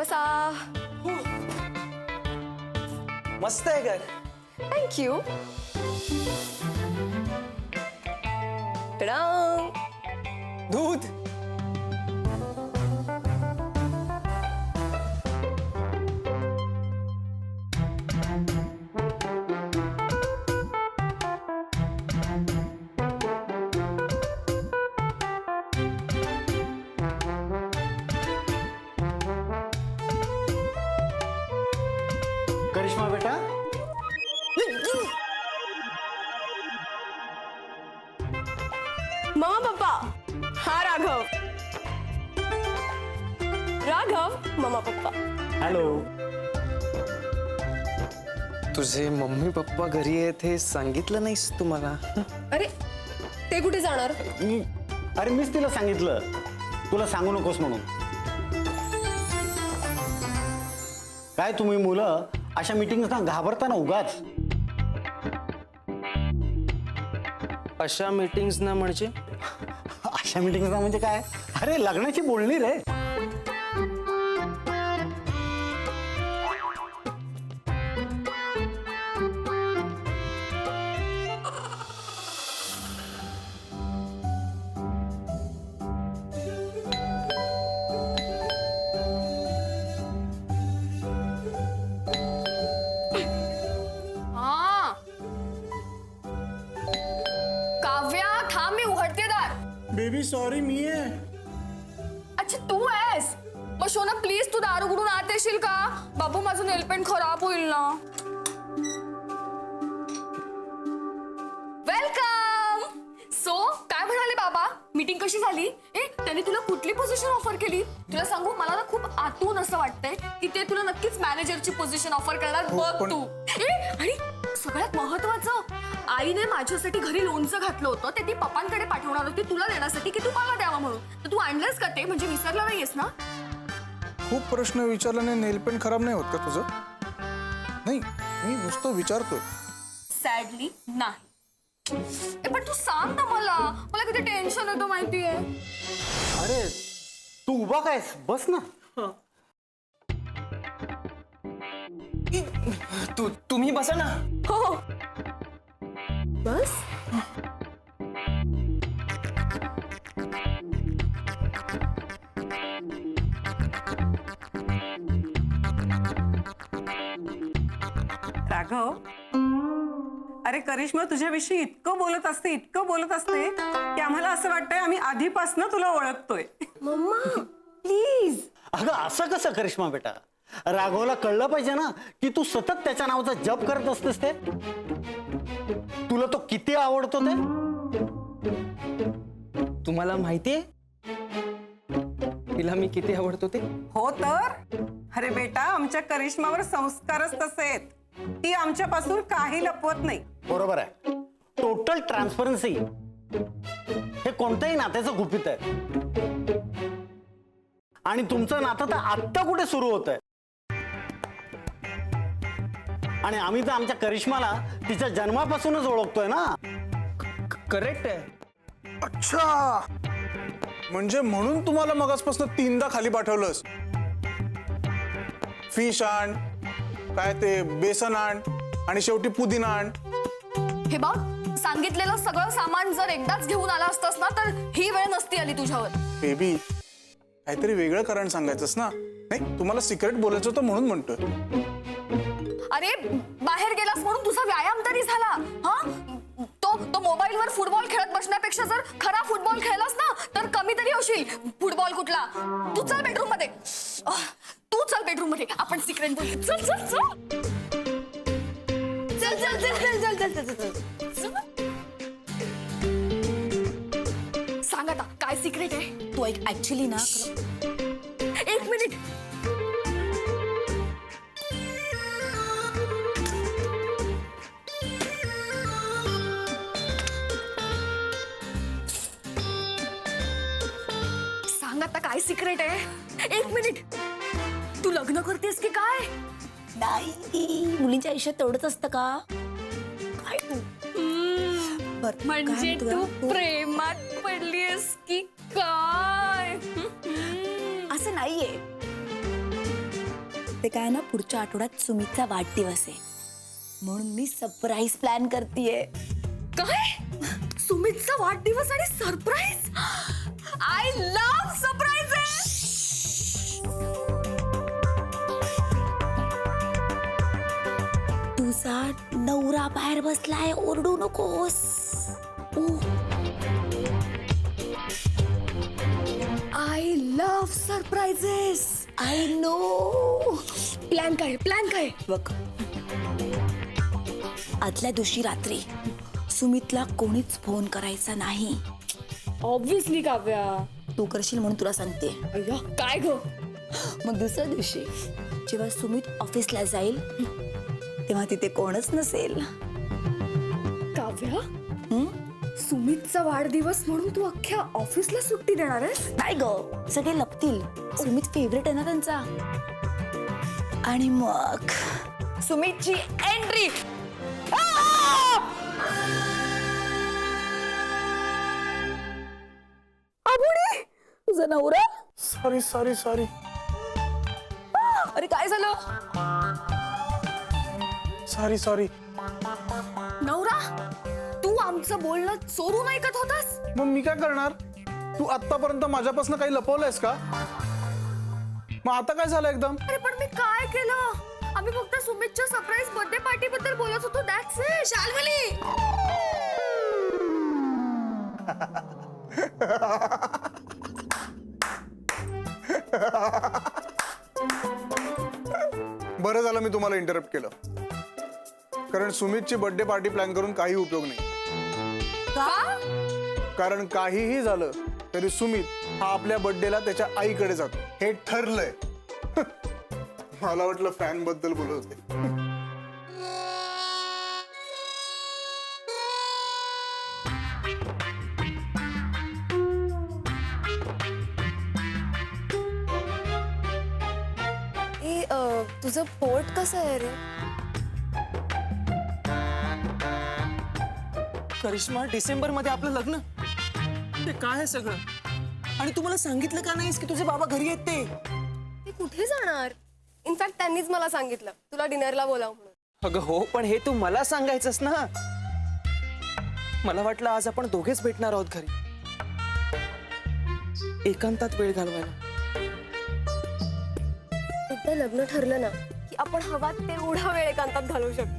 बसा. मस्त आहे घर. थँक्यू. दूध. करिश्मा बेटा, मम्मा पप्पा. हा राघव. राघव मम्मा पप्पा. हॅलो. तुझे मम्मी पप्पा घरी आहेत हे सांगितलं नाहीस तुम्हाला? अरे ते कुठे जाणार? अरे मीच तिला सांगितलं तुला सांगू नकोस म्हणून. काय तुम्ही मुलं अशा मीटिंग्सना घाबरता ना उगाच. अशा मीटिंग्स ना म्हणजे? अशा मीटिंग्सना म्हणजे काय? अरे लग्नाची बोलणी रे. हा काव्या थांब, मी उघडते दार. बेबी सॉरी मी आहे. अच्छा तू आहेस. मग शोना प्लीज तू दार उघडून आत येशील का? बाबू माझं नेलपेंट खराब होईल ना. वेलकम. सो काय म्हणाले बाबा? मीटिंग कशी झाली? त्यांनी तुला कुठली पोझिशन ऑफर केली? तुला सांगू, मला ना खूप आतून असं वाटतंय की ते तुला नक्कीच मॅनेजरची पोझिशन ऑफर करणार. बघ तू. आणि सगळ्यात महत्वाचं, आईने माझ्यासाठी घरी लोणचं घातलं होतं, ते ती पप्पांकडे पाठवणार होती तुला देण्यासाठी की तू मला द्यावं म्हणून. तर तू आणलंस का ते? म्हणजे विसरला नाहीयेस ना? खूप प्रश्न विचारल्याने नेलपेंट खराब नाही होत का तुझं? नाही, मी नुसतं विचारतोय. सॅडली नाही. पण तू सांग ना मला. मला किती टेन्शन येतो माहितीये. अरे तू उभा कायस? बस ना. तुम्ही बसा ना. हो बस. राघव, अरे करिश्मा तुझ्याविषयी इतकं बोलत असते की आम्हाला असं वाटतंय आम्ही आधीपासून तुला ओळखतोय. Mamma please. अगं असं कसं करिश्मा बेटा? राघवला कळलं पाहिजे ना की तू सतत त्याच्या नावाचा जप करत असतेस. ते तुला तो किती आवडतो ते तुम्हाला माहितीये तिला मी किती आवडतो ते? हो तर. अरे बेटा, आमच्या करिश्मावर संस्कारच तसे आहेत. ती आमच्यापासून काही लपवत नाही. बरोबर आहे. टोटल ट्रान्सपरन्सी हे कोणत्याही नात्याचं गुपित आहे. आणि तुमचं नातं तर आत्ता कुठे सुरू होत आहे. आणि आम्ही तर आमच्या करिश्माला तिच्या जन्मापासूनच ओळखतोय ना. करेक्ट आहे. अच्छा, म्हणजे म्हणून तुम्हाला मगासपासून 3दा खाली पाठवलंस. फिश आण, काय ते बेसन आण, आणि शेवटी पुदिना आण. हे बघ, सांगितलेलं सगळं सामान जर एकदाच घेऊन आला असतास ना तर ही वेळ नसती आली तुझ्यावर. बेबी, काहीतरी वेगळं कारण सांगायचंस ना. नाही, तुम्हाला सिक्रेट बोलायचं होतं म्हणून म्हणतोय. अरे बाहेर गेलास म्हणून तुझा व्यायाम तरी झाला. हा तो मोबाईलवर फुटबॉल खेळत बसण्यापेक्षा जर खरा फुटबॉल खेळलास ना तर कमी तरी होशील. फुटबॉल कुठला? तू चल बेडरूम मध्ये. तू चल बेडरूम मध्ये. आपण सिक्रेट बोलू. चल चल चल चल चल चल चल चल चल चल चल. सांग आता काय सिक्रेट आहे? तू एक ऍक्च्युली ना. एक मिनिट. सांग आता काय सिक्रेट आहे? एक मिनिट. तू लग्न करतेस की काय? नाही, मुलींच्या आयुष्यात तेवढंच असतं का? काय तू? बरं, म्हणजे काय तू तुला? प्रेमात पडलीस की काय? असं नाहीये. ते काय ना, पुढच्या आठवड्यात सुमितचा वाढदिवस आहे म्हणून मी सरप्राईज प्लॅन करतेय. काय सुमितचा वाढदिवस आणि सरप्राईज. I love surprises. तुझा नवरा बाहेर बसलाय, ओरडू नकोस. I love surprises. I know. Plan काय प्लॅन काय. बघ, आदल्या दिवशी रात्री सुमितला कोणीच फोन करायचा नाही. ऑब्विसली काव्या. तू करशील म्हणून तुला सांगते. अय्या काय ग. मग दुसऱ्या दिवशी जेव्हा सुमित ऑफिसला जाईल तेव्हा तिथे कोणच नसेल. काव्या सुमितचा वाढदिवस म्हणून तू अख्ख्या ऑफिसला सुट्टी देणार आहेस. काय ग, सगळे लपतील. सुमित फेवरेट आहे ना त्यांचा. आणि मग सुमितची एंट्री. तुझा नवरा. Sorry sorry sorry. अरे काय झालं. Sorry sorry. नवरा तू आमचं बोलणं चोरून ऐकत होतास. मग मी काय करणार? तू आतापर्यंत माझ्यापासून काही लपवलंयस का? मग आता काय झालं एकदम? अरे पण मी काय केलं. आम्ही फक्त सुमितच्या सरप्राईज बर्थडे पार्टी बद्दल बोलत होतो. That's it. शाल्मली. बरं झालं मी तुम्हाला इंटरप्ट केलं, कारण सुमितची बर्थडे पार्टी प्लॅन करून काही उपयोग नाही. कारण काहीही झालं तरी सुमित हा आपल्या बर्थडेला त्याच्या आईकडे जातो हे ठरलंय. मला वाटलं फॅन बद्दल बोलत होते. तुझं पोट कसं आहे रे. करिश्मा, डिसेंबर मध्ये आपलं लग्न. ते काय आहे सगळं. आणि तू मला सांगितलं का नाहीस की तुझे बाबा घरी आहेत ते. ते कुठे जाणार. इनफॅक्ट त्यांनीच मला सांगितलं तुला डिनरला बोलाव म्हणून. अगं हो, पण हे तू मला सांगायचंस ना. मला वाटलं आज आपण दोघेच भेटणार आहोत घरी, एकांतात वेळ घालवायला. एकदा लग्न ठरलं ना की आपण हवा तेवढा वेळ एकांतात घालवू शकतो.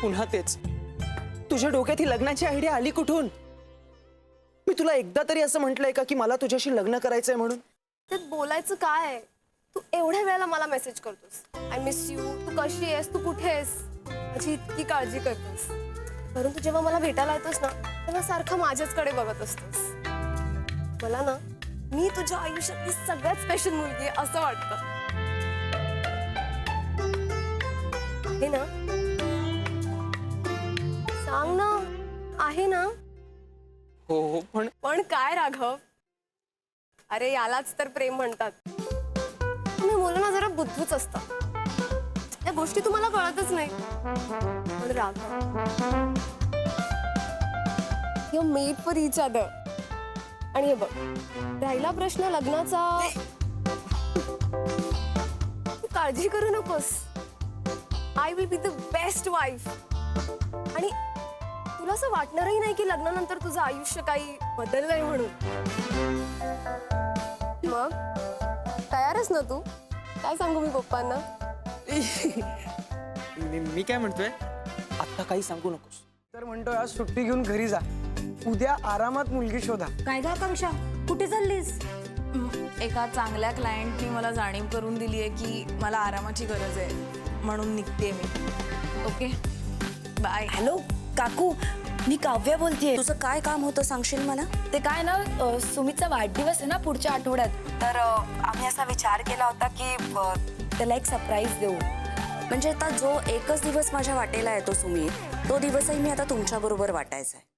पुन्हा तेच. तुझ्या डोक्यात ही लग्नाची आयडिया आली कुठून? मी तुला एकदा तरी असं म्हटलंय का की मला तुझ्याशी लग्न करायचंय म्हणून? त्यात बोलायचं काय आहे. तू एवढ्या वेळेला मला मेसेज करतोस, आय मिस यू, तू कशी आहेस, तू कुठे आहेस, माझी इतकी काळजी करतोस. परंतु जेव्हा मला भेटायला येतोस ना तेव्हा सारखं माझ्याचकडे बघत असतोस. मला ना मी तुझ्या आयुष्यातली सगळ्यात स्पेशल मुलगी आहे असं वाटतं. आहे ना. सांग ना. आहे ना. हो हो, पण काय राघव. अरे यालाच तर प्रेम म्हणतात. तुम्ही मुलं ना जरा बुद्धूच असतात. या गोष्टी तुम्हाला कळतच नाही. पण Raghav, you made for each other. आणि हे बघ, राहिला प्रश्न लग्नाचा, तू काळजी करू नकोस. I will be the best wife. आणि तुला असं वाटणारही नाही की लग्नानंतर तुझं आयुष्य काही बदललंय म्हणून. मग तयारच ना तू. काय सांगू मी पप्पांना. मी काय म्हणतोय, आता काही सांगू नकोस. तर म्हणतोय आज सुट्टी घेऊन घरी जा, उद्या आरामात मुलगी शोधा. काय ग आकांक्षा, कुठे चाललीस? एका चांगल्या क्लायंटनी मला जाणीव करून दिली आहे की मला आरामाची गरज आहे, म्हणून निघते मी. Okay bye. हॅलो काकू, मी काव्या बोलतेय. तुझं काय काम होतं सांगशील मला? ते काय ना, सुमितचा वाढदिवस आहे ना पुढच्या आठवड्यात. तर आम्ही असा विचार केला होता की त्याला एक सरप्राईज देऊ. म्हणजे आता जो एकच दिवस माझ्या वाटेला येतो सुमित, तो दिवसही मी आता तुमच्या बरोबर वाटायचा आहे.